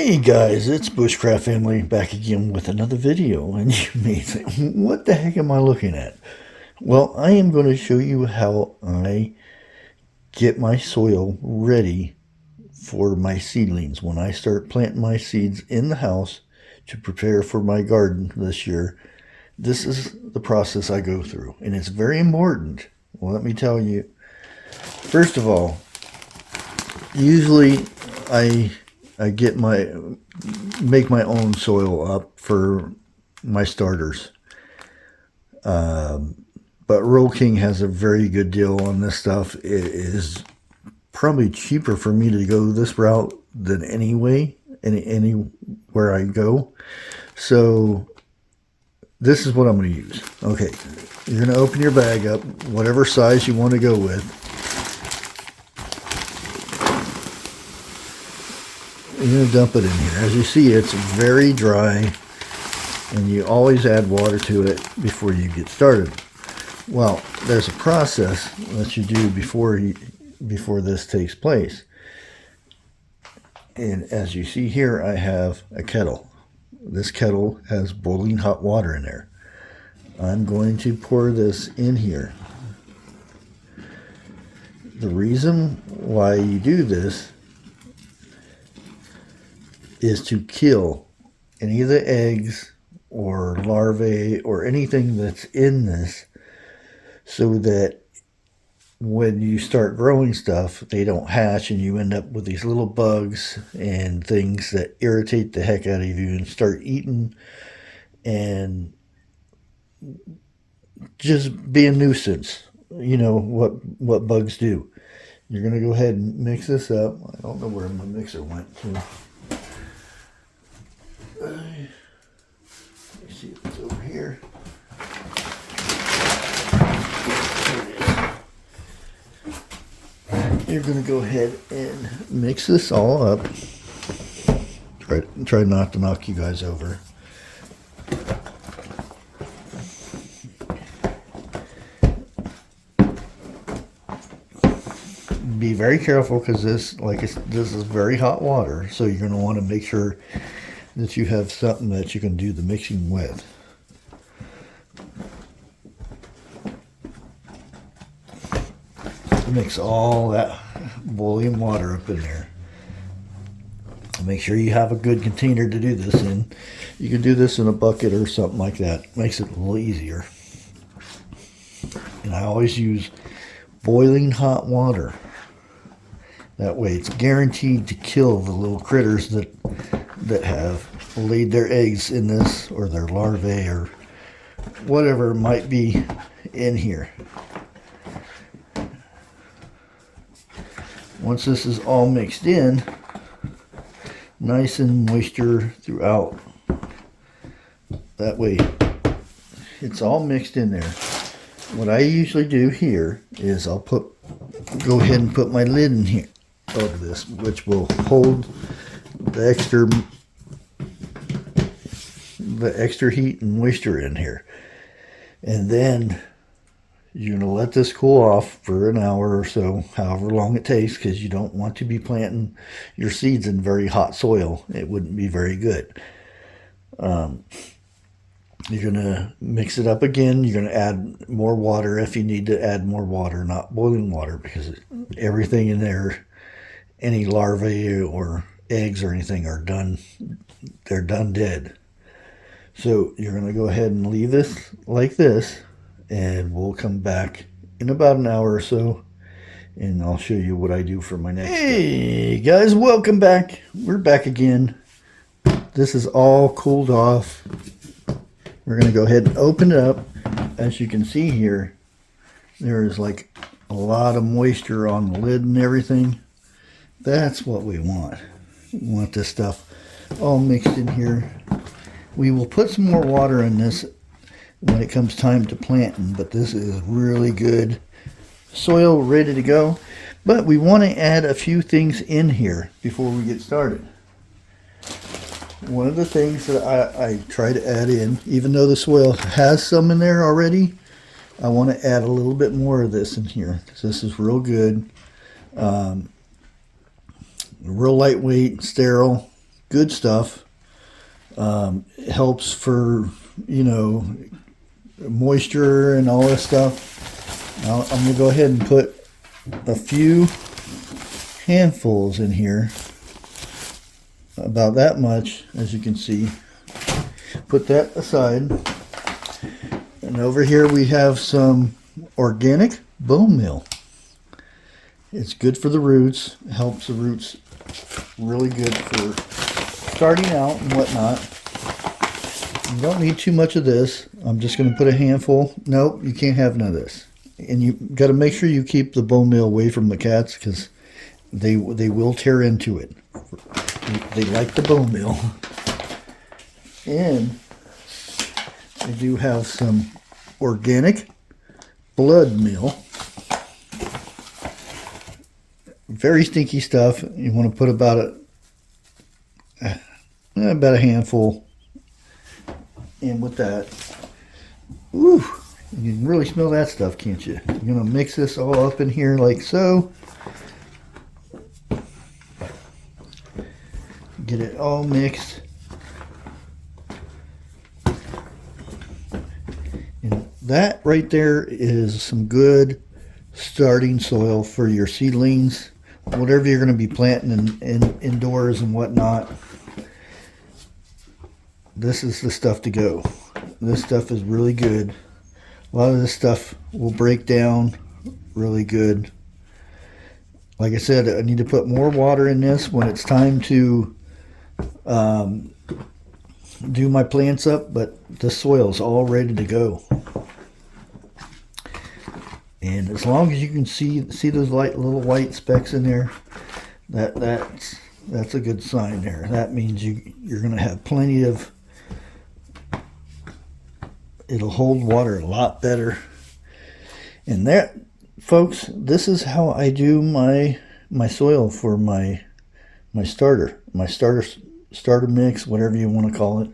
Hey guys, it's Bushcraft Family back again with another video, and you may think, what the heck am I looking at? Well, I am going to show you how I get my soil ready for my seedlings. When I start planting my seeds in the house to prepare for my garden this year, this is the process I go through, and it's very important. Well, let me tell you, first of all, usually I make my own soil up for my starters. But Roll King has a very good deal on this stuff. It is probably cheaper for me to go this route than anywhere I go. So this is what I'm going to use. Okay, you're going to open your bag up, whatever size you want to go with. You're going to dump it in here. As you see, it's very dry, and you always add water to it before you get started. Well, there's a process that you do before this takes place. And as you see here, I have a kettle. This kettle has boiling hot water in there. I'm going to pour this in here. The reason why you do this is to kill any of the eggs or larvae or anything that's in this, so that when you start growing stuff, they don't hatch and you end up with these little bugs and things that irritate the heck out of you and start eating and just be a nuisance. You know what bugs do. You're going to go ahead and mix this up. I don't know where my mixer went to. Let me see if it's over here. You're going to go ahead and mix this all up. Try not to knock you guys over. Be very careful, because this is very hot water, so you're going to want to make sure that you have something that you can do the mixing with. Mix all that boiling water up in there. Make sure you have a good container to do this in. You can do this in a bucket or something like that. Makes it a little easier. And I always use boiling hot water. That way it's guaranteed to kill the little critters that have laid their eggs in this, or their larvae, or whatever might be in here. Once this is all mixed in, nice and moisture throughout, that way it's all mixed in there. What I usually do here is I'll go ahead and put my lid in here over this, which will hold the extra heat and moisture in here. And then you're going to let this cool off for an hour or so, however long it takes, because you don't want to be planting your seeds in very hot soil. It wouldn't be very good. You're going to mix it up again. You're going to add more water if you need to add more water, not boiling water, because everything in there, any larvae or eggs or anything, are done. They're done dead. So you're going to go ahead and leave this like this, and we'll come back in about an hour or so, and I'll show you what I do for my next step. Guys, welcome back. We're back again. This is all cooled off. We're going to go ahead and open it up. As you can see here, there is like a lot of moisture on the lid and everything. That's what we want. We want this stuff all mixed in here. We will put some more water in this when it comes time to planting, but this is really good soil ready to go. But we want to add a few things in here before we get started. One of the things that I try to add in, even though the soil has some in there already, I want to add a little bit more of this in here, because this is real good. Real lightweight, sterile. good stuff. It helps for, you know, moisture and all this stuff. Now I'm going to go ahead and put a few handfuls in here, about that much, as you can see. Put that aside. And over here we have some organic bone meal. It's good for the roots. It helps the roots really good for starting out and whatnot. You don't need too much of this. I'm just going to put a handful. Nope, you can't have none of this. And you got to make sure you keep the bone meal away from the cats, because they will tear into it. They like the bone meal. And I do have some organic blood meal. Very stinky stuff. You want to put about a handful in with that. Woo! You can really smell that stuff, can't you? You're going to mix this all up in here like so. Get it all mixed. And that right there is some good starting soil for your seedlings, whatever you're going to be planting in indoors and whatnot. This is the stuff to go. This stuff is really good. A lot of this stuff will break down really good. Like I said, I need to put more water in this when it's time to do my plants up, but the soil is all ready to go. And as long as you can see those little white specks in there, that's a good sign there. That means you're going to have plenty of. It'll hold water a lot better. And that, folks, this is how I do my soil for my starter mix, whatever you want to call it.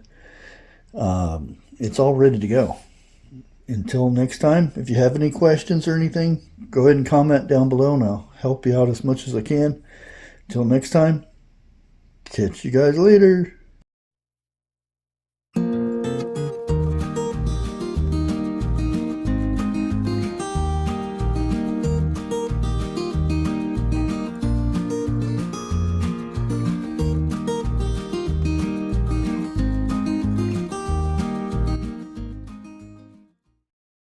It's all ready to go. Until next time, if you have any questions or anything, go ahead and comment down below and I'll help you out as much as I can. Until next time, catch you guys later.